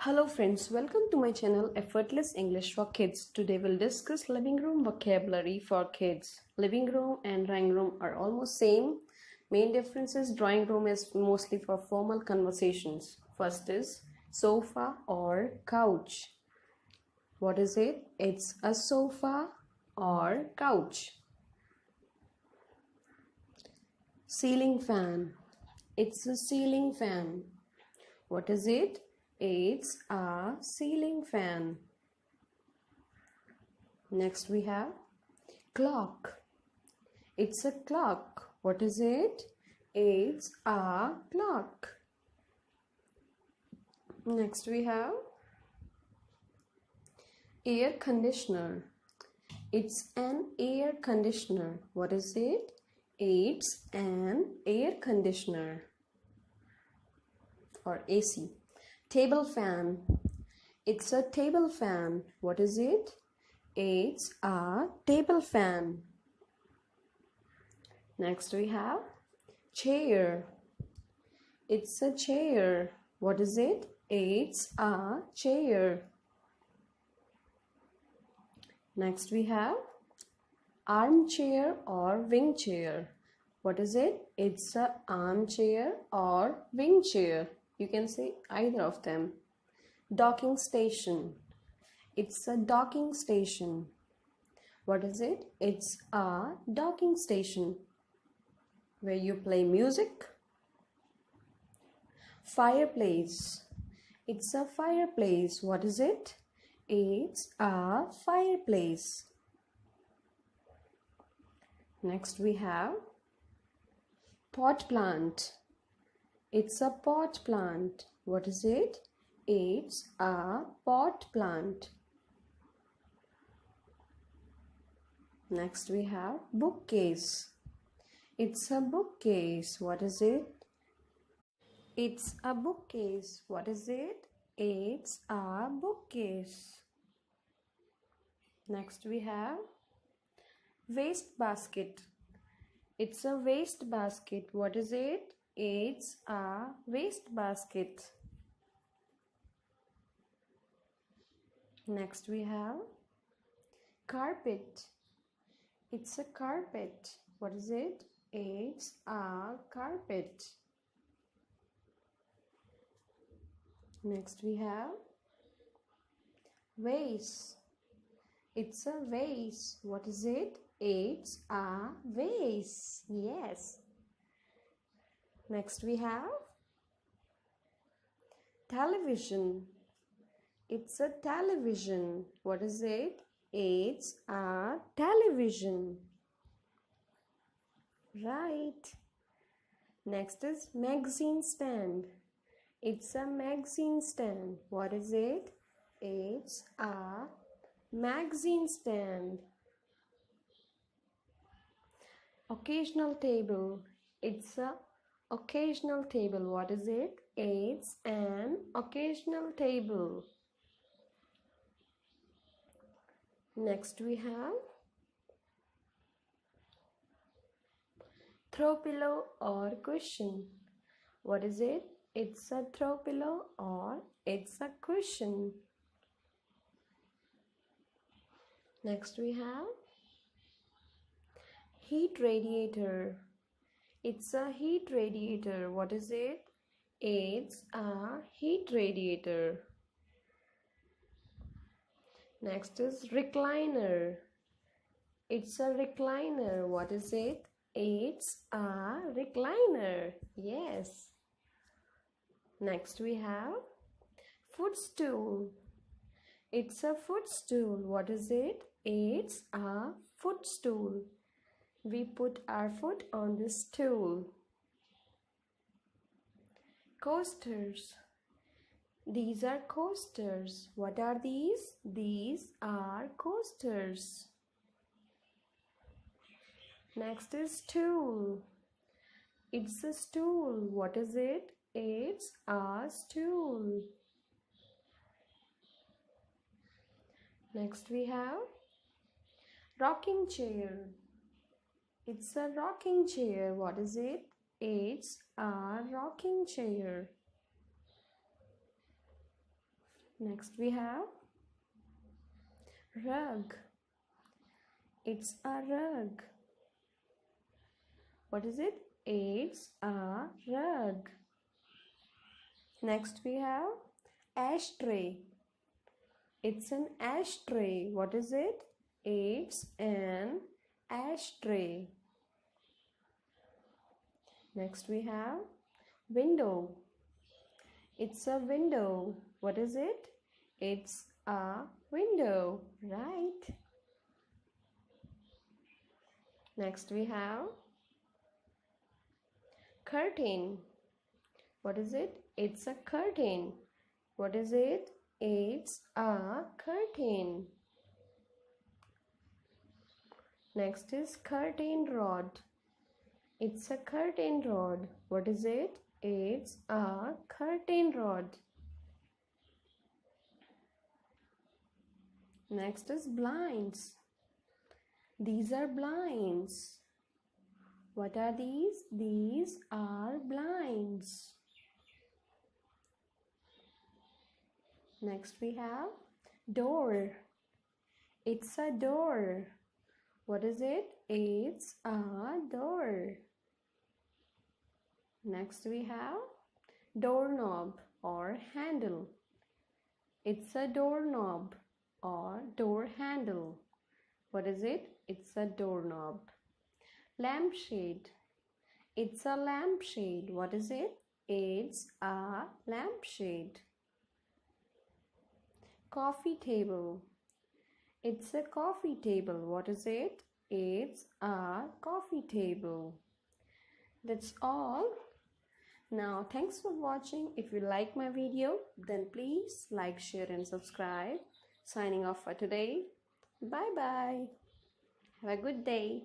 Hello friends, welcome to my channel Effortless English for Kids. Today we'll discuss living room vocabulary for kids. Living room and drawing room are almost same. Main difference is drawing room is mostly for formal conversations. First is sofa or couch. What is it? It's a sofa or couch. Ceiling fan. It's a ceiling fan. What is it? It's a ceiling fan. Next we have clock. It's a clock. What is it? It's a clock. Next we have air conditioner. It's an air conditioner. What is it? It's an air conditioner or AC. Table fan. It's a table fan. What is it? It's a table fan. Next we have chair. It's a chair. What is it? It's a chair. Next we have armchair or wing chair. What is it? It's a armchair or wing chair. You can say either of them. Docking station. It's a docking station. What is it? It's a docking station where you play music. Fireplace. It's a fireplace. What is it? It's a fireplace. Next we have pot plant. It's a pot plant. What is it? It's a pot plant. Next we have bookcase. It's a bookcase. What is it? It's a bookcase. What is it? It's a bookcase. Next we have waste basket. It's a waste basket. What is it? It's a waste basket. Next we have carpet. It's a carpet. What is it? It's a carpet. Next we have vase. It's a vase. What is it? It's a vase. Yes. Next we have television. It's a television. What is it? It's a television. Right. Next is magazine stand. It's a magazine stand. What is it? It's a magazine stand. Occasional table. It's a occasional table. What is it? It's an occasional table. Next we have throw pillow or cushion. What is it? It's a throw pillow or it's a cushion. Next we have heat radiator. It's a heat radiator. What is it? It's a heat radiator. Next is recliner. It's a recliner. What is it? It's a recliner. Yes. Next we have footstool. It's a footstool. What is it? It's a footstool. We put our foot on the stool. Coasters. These are coasters. What are these? These are coasters. Next is stool. It's a stool. What is it? It's a stool. Next we have rocking chair. It's a rocking chair. What is it? It's a rocking chair. Next we have rug. It's a rug. What is it? It's a rug. Next we have ashtray. It's an ashtray. What is it? It's an ashtray. Next we have window. It's a window. What is it? It's a window. Right. Next we have curtain. What is it? It's a curtain. What is it? It's a curtain. Next is curtain rod. It's a curtain rod. What is it? It's a curtain rod. Next is blinds. These are blinds. What are these? These are blinds. Next we have door. It's a door. What is it? It's a door. Next we have doorknob or handle. It's a doorknob or door handle. What is it? It's a doorknob. Lampshade. It's a lampshade. What is it? It's a lampshade. Coffee table. It's a coffee table. What is it? It's a coffee table. That's all. Now, thanks for watching. If you like my video, then please like, share and subscribe. Signing off for today. Bye bye. Have a good day.